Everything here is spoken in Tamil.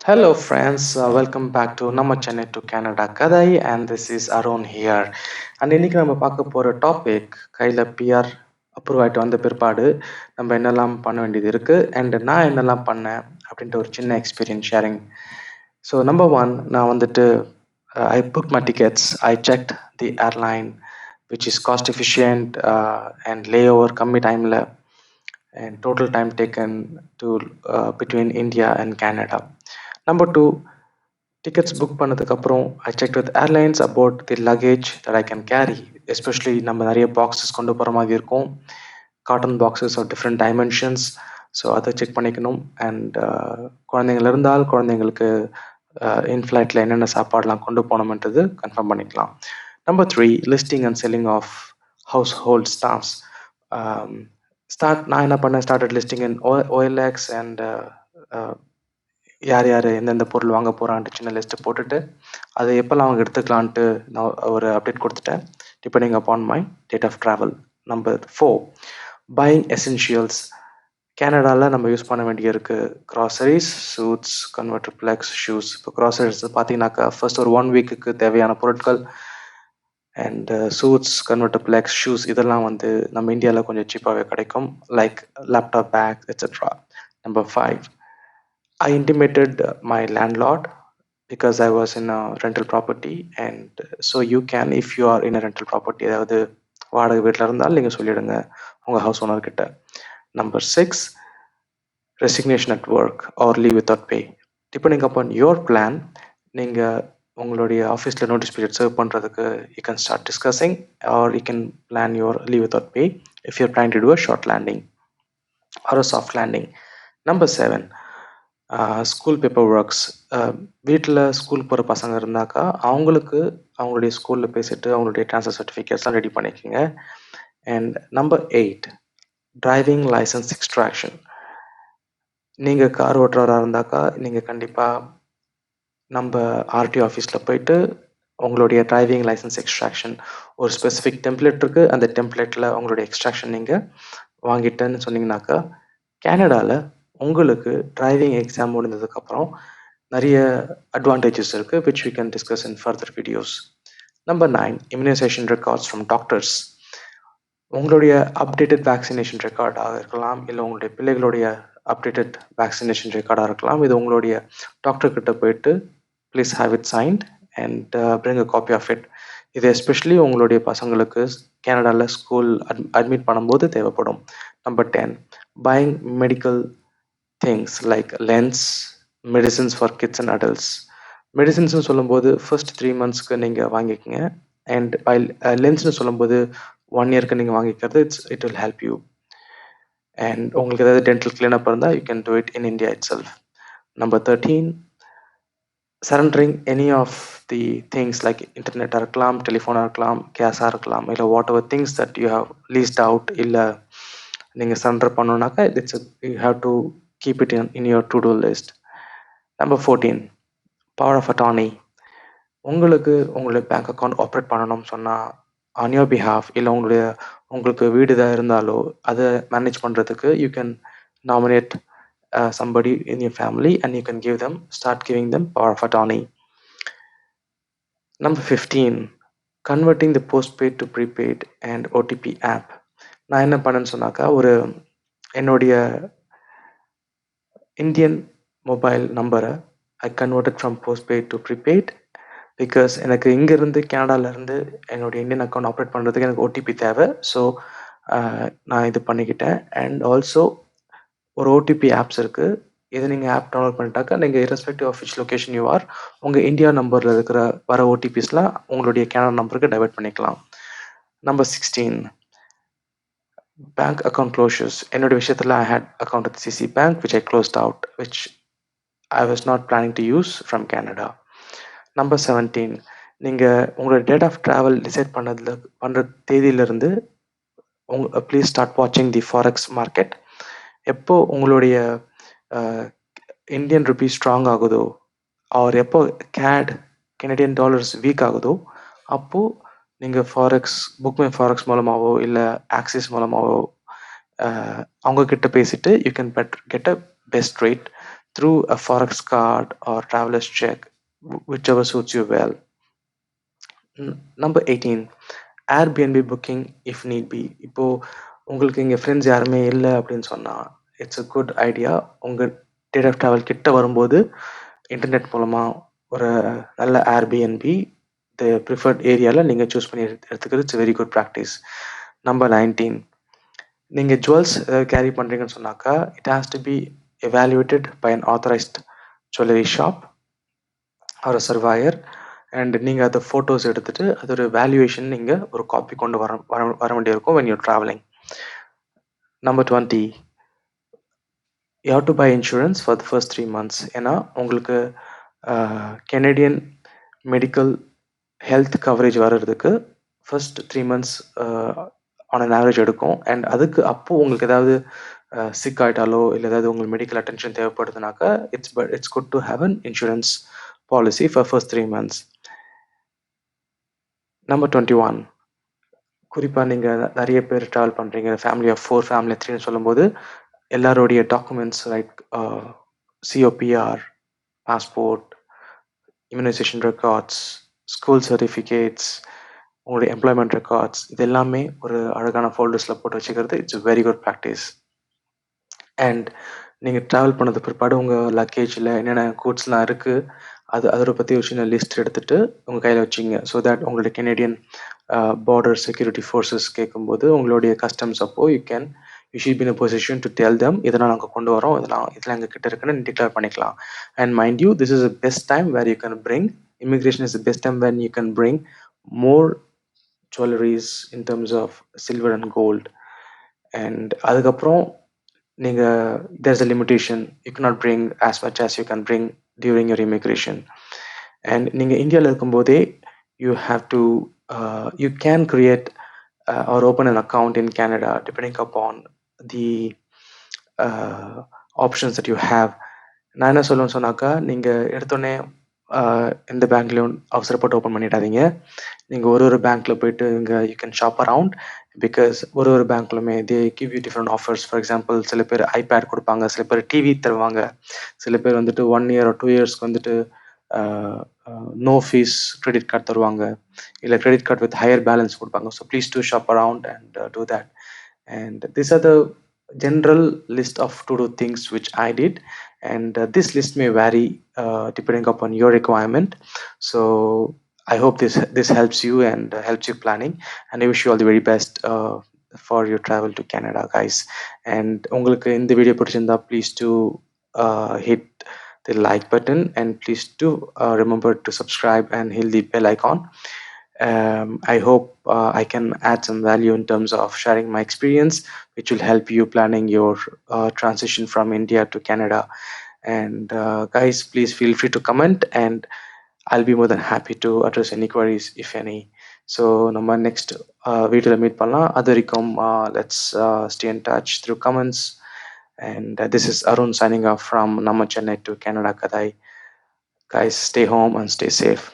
Hello, friends. Welcome back to Nama Chennai to Canada Kadai, and this is Arun here. And இன்னைக்கு நம்ம பார்க்க போகிற டாபிக் கையில் பிஆர் அப்ரூவ் ஆகிட்டு வந்த பிற்பாடு நம்ம என்னெல்லாம் பண்ண வேண்டியது இருக்குது அண்ட் நான் என்னெல்லாம் பண்ணேன் அப்படின்ட்டு ஒரு சின்ன experience sharing. So number one, நான் வந்துட்டு I book my tickets, I checked the airline which is cost efficient and layover கம்மி டைமில் and total time taken to between India and Canada. Number two, tickets book பண்ணதுக்கு அப்புறம் I checked with airlines about the luggage that I can carry, especially நம்ம நிறைய பாக்ஸஸ் கொண்டு போகிற மாதிரி இருக்கும், cotton boxes of different dimensions. So அதை செக் பண்ணிக்கணும். அண்ட் குழந்தைங்கள் இருந்தால் குழந்தைங்களுக்கு இன்ஃப்ளைட்டில் என்னென்ன சாப்பாடெலாம் கொண்டு போகணுன்றது கன்ஃபார்ம் பண்ணிக்கலாம். Number three, listing and selling of household stuffs. நான் என்ன பண்ணேன், started listing in OLX and யார் யார் எந்தெந்த பொருள் வாங்க போகிறான்ட்டு சின்ன லிஸ்ட்டு போட்டுட்டு அதை எப்போல்லாம் அவங்க எடுத்துக்கலான்ட்டு நான் ஒரு அப்டேட் கொடுத்துட்டேன், depending upon my date of travel. Number four, buying essentials. கேனடாவில் நம்ம யூஸ் பண்ண வேண்டிய இருக்குது groceries, suits, converter plugs, shoes. இப்போ க்ராசரிஸ் பார்த்தீங்கன்னாக்கா ஃபர்ஸ்ட் ஒரு 1 வீக்குக்கு தேவையான பொருட்கள் and suits, converter plugs, shoes இதெல்லாம் வந்து நம்ம இந்தியாவில் கொஞ்சம் சீப்பாகவே கிடைக்கும், like laptop bag etcetera. Number five, I intimated my landlord because I was in a rental property, and so you can, if you are in a rental property, அதாவது வாடகை வீட்டில் இருந்தாலும் நீங்கள் சொல்லிவிடுங்க உங்கள் ஹவுஸ் ஓனர் கிட்ட. Number six, resignation at work or leave without pay. Depending upon your plan, நீங்கள் உங்களுடைய ஆஃபீஸில் நோட்டீஸ் பீரியட் சர்வ் பண்ணுறதுக்கு you can start discussing or you can plan your leave without pay if your plan to do a short landing or a soft landing. Number seven, school paper works. வீட்டில் ஸ்கூல் போகிற பசங்க இருந்தாக்கா அவங்களுக்கு அவங்களுடைய ஸ்கூலில் பேசிட்டு அவங்களுடைய ட்ரான்ஸ்ஃபர் சர்டிஃபிகேட்ஸ்லாம் ரெடி பண்ணிக்கோங்க. And number eight, driving licence extraction. நீங்கள் கார் ஓட்டுறவராக இருந்தாக்கா நீங்கள் கண்டிப்பாக நம்ம ஆர்டிஓ ஆஃபீஸில் போயிட்டு உங்களுடைய டிரைவிங் லைசன்ஸ் எக்ஸ்ட்ராக்ஷன் ஒரு ஸ்பெசிஃபிக் டெம்ப்ளேட் இருக்குது, அந்த டெம்ப்ளேட்டில் உங்களுடைய எக்ஸ்ட்ராக்ஷன் நீங்கள் வாங்கிட்டேன்னு சொன்னீங்கன்னாக்கா கேனடாவில் உங்களுக்கு டிரைவிங் எக்ஸாம் முடிந்ததுக்கப்புறம் நிறைய அட்வான்டேஜஸ் இருக்குது, which we can discuss in further videos. Number nine, immunization records from doctors. உங்களுடைய அப்டேட்டட் வேக்சினேஷன் ரெக்கார்டாக இருக்கலாம், இல்லை உங்களுடைய பிள்ளைகளுடைய அப்டேட்டட் வேக்சினேஷன் ரெக்கார்டாக இருக்கலாம். இது உங்களுடைய டாக்டர் கிட்ட போயிட்டு please have it signed and bring a copy of it. இது எஸ்பெஷலி உங்களுடைய பசங்களுக்கு கேனடாவில் ஸ்கூல் அட்மிட் பண்ணும்போது தேவைப்படும். Number ten, buying medical things like lens, medicines for kids and adults. மெடிசின்ஸ்னு சொல்லும்போது ஃபர்ஸ்ட் 3 monthsக்கு நீங்கள் வாங்கிக்கோங்க. அண்ட் பை லென்ஸ்னு சொல்லும்போது 1 yearக்கு நீங்கள் வாங்கிக்கிறது it will help you. And உங்களுக்கு ஏதாவது டென்டல் கிளீனப் இருந்தால் you can do it in India itself. Number 13, surrendering any of the things like இன்டர்நெட்டாக இருக்கலாம், டெலிஃபோனாக இருக்கலாம், கேஸாக இருக்கலாம், இல்லை whatever things that you have leased out, இல்லை நீங்கள் சரண்டர் பண்ணணுன்னாக்கா you have to keep it in your to-do list. Number 14, power of attorney. உங்களுக்கு உங்களுடைய பேங்க் அக்கௌண்ட் ஆப்ரேட் பண்ணணும்னு சொன்னால் ஆன் யோர் பிஹாஃப், இல்லை உங்களுக்கு வீடு தான் இருந்தாலோ அதை மேனேஜ் பண்ணுறதுக்கு you can nominate somebody in your family and you can start giving them power of attorney. Number 15, converting the postpaid to prepaid and OTP app. நான் என்ன பண்ணேன்னு சொன்னாக்கா என்னுடைய இந்தியன் மொபைல் நம்பரை I converted from postpaid to prepaid because எனக்கு இங்கேருந்து கேனடாவிலேருந்து என்னுடைய இந்தியன் அக்கௌண்ட் ஆப்ரேட் பண்ணுறதுக்கு எனக்கு ஓடிபி தேவை. ஸோ நான் இது பண்ணிக்கிட்டேன். அண்ட் ஆல்சோ ஒரு ஓடிபி ஆப்ஸ் இருக்குது, இது நீங்கள் ஆப் டவுன்லோட் பண்ணிட்டாக்கா நீங்கள் irrespective of which location you are உங்கள் இந்தியா நம்பரில் இருக்கிற வர ஓடிபிஸ்லாம் உங்களுடைய கேனடா நம்பருக்கு டைவர்ட் பண்ணிக்கலாம். Number 16, bank account closures. என்னோட விஷயத்தில் I had account with CC bank which I closed out, which I was not planning to use from Canada. Number 17, நீங்கள் உங்களோட டேட் ஆஃப் ட்ராவல் டிசைட் பண்ணுற தேதியிலிருந்து ப்ளீஸ் ஸ்டார்ட் வாட்சிங் தி ஃபாரெக்ஸ் மார்க்கெட். எப்போ உங்களுடைய இந்தியன் ருபீஸ் ஸ்ட்ராங் ஆகுதோ ஆர் எப்போ கெனடியன் டாலர்ஸ் வீக் ஆகுதோ அப்போது நீங்கள் புக் மை ஃபாரெக்ஸ் மூலமாகவோ இல்லை ஆக்சிஸ் மூலமாகவோ அவங்கக்கிட்ட பேசிட்டு you can get a best rate through a Forex card or traveler's check, whichever suits you well. Number 18, Airbnb booking if need be. இப்போ உங்களுக்கு இங்கே ஃப்ரெண்ட்ஸ் யாருமே இல்லை அப்படின்னு சொன்னால் இட்ஸ் a குட் ஐடியா. உங்கள் டேட் ஆஃப் ட்ராவல் கிட்ட வரும்போது இன்டர்நெட் மூலமாக ஒரு நல்ல ஏர்பிஎன்பி த ப்ரிஃபர்ட் ஏரியாவில் நீங்கள் சூஸ் பண்ணி எடுத்துக்கிறது it's very good practice. Number 19, நீங்கள் ஜுவல்ஸ் கேரி பண்ணுறீங்கன்னு சொன்னாக்கா it has to be evaluated by an authorized jewelry shop or a surveyor, and நீங்கள் அதை ஃபோட்டோஸ் எடுத்துகிட்டு அதோட வேல்யூவேஷன் நீங்கள் ஒரு காப்பி கொண்டு வர வேண்டியிருக்கும் when you're traveling. Number 20, you have to buy insurance for the first 3 months. ஏன்னா உங்களுக்கு கெனடியன் மெடிக்கல் ஹெல்த் கவரேஜ் வர்றதுக்கு first 3 months on an average எடுக்கும். அண்ட் அதுக்கு அப்போது உங்களுக்கு ஏதாவது சிக் ஆகிட்டாலோ இல்லை ஏதாவது உங்களுக்கு மெடிக்கல் அட்டென்ஷன் தேவைப்படுதுனாக்கா it's good to have an insurance policy for first 3 months. Number 21, குறிப்பாக நீங்கள் நிறைய பேர் ட்ராவல் பண்ணுறீங்க, ஃபேமிலி ஆஃப் 4, ஃபேமிலி 3ன்னு சொல்லும்போது எல்லாருடைய documents like COPR, passport, immunisation records, school certificates, உங்களுடைய எம்ப்ளாய்மெண்ட் ரெக்கார்ட்ஸ், இது எல்லாமே ஒரு அழகான ஃபோல்டர்ஸில் போட்டு வச்சுக்கிறது it's very good practice. And நீங்கள் ட்ராவல் பண்ணது பிற்பாடு உங்கள் லக்கேஜில் என்னென்ன கூட்ஸ்லாம் இருக்குது அதோட பற்றி ஒரு சின்ன லிஸ்ட் எடுத்துகிட்டு உங்கள் கையில் வச்சிங்க. ஸோ தட் உங்களுடைய கெனடியன் பார்டர் செக்யூரிட்டி ஃபோர்ஸஸ் கேட்கும்போது உங்களுடைய கஸ்டம்ஸ் அப்போ you should be in a position to tell them இதெல்லாம் நாங்கள் கொண்டு வரோம், இதெல்லாம் எங்கள் கிட்ட இருக்குன்னு டிக்ளேர் பண்ணிக்கலாம். And mind you, this is the best time where you can bring immigration is the best time where you can bring more jewelleries in terms of silver and gold. And அதுக்கப்புறம் there's a limitation. You cannot bring as much as you can bring during your immigration. And நீங்க இந்தியாவில் இருக்கும்போதே you have to you can create or open an account in Canada depending upon the options that you have. நான் என்ன சொல்லுவேன்னு சொன்னாக்கா, நீங்கள் எடுத்தோடனே எந்த பேங்க்லையும் அவசரப்பட்டு ஓப்பன் பண்ணிடாதீங்க. நீங்கள் ஒரு பேங்க்கில் போயிட்டு you can shop around, because ஒரு பேங்க்லுமே they give you different offers. For example, சில பேர் ஐபேட் கொடுப்பாங்க, சில பேர் டிவி தருவாங்க, சில பேர் வந்துட்டு 1 year or 2 years வந்துட்டு நோ ஃபீஸ் கிரெடிட் கார்டு தருவாங்க, இல்லை credit card with higher balance கொடுப்பாங்க. So please do shop around and do that. And these are the general list of to-do things which I did, and this list may vary depending upon your requirement. So I hope this helps you and helps you planning, and I wish you all the very best for your travel to Canada, guys. And உங்களுக்கு இந்த வீடியோ பிடிச்சிருந்தா please do hit the like button, and please do remember to subscribe and hit the bell icon. I hope I can add some value in terms of sharing my experience, which will help you planning your transition from India to Canada. And guys, please feel free to comment, and I'll be more than happy to address any queries, if any. So நம்ம next video meet பண்ணலாம். அது வரைக்கும் let's stay in touch through comments. And this is Arun signing off from Chennai to Canada Kadai. Guys, stay home and stay safe.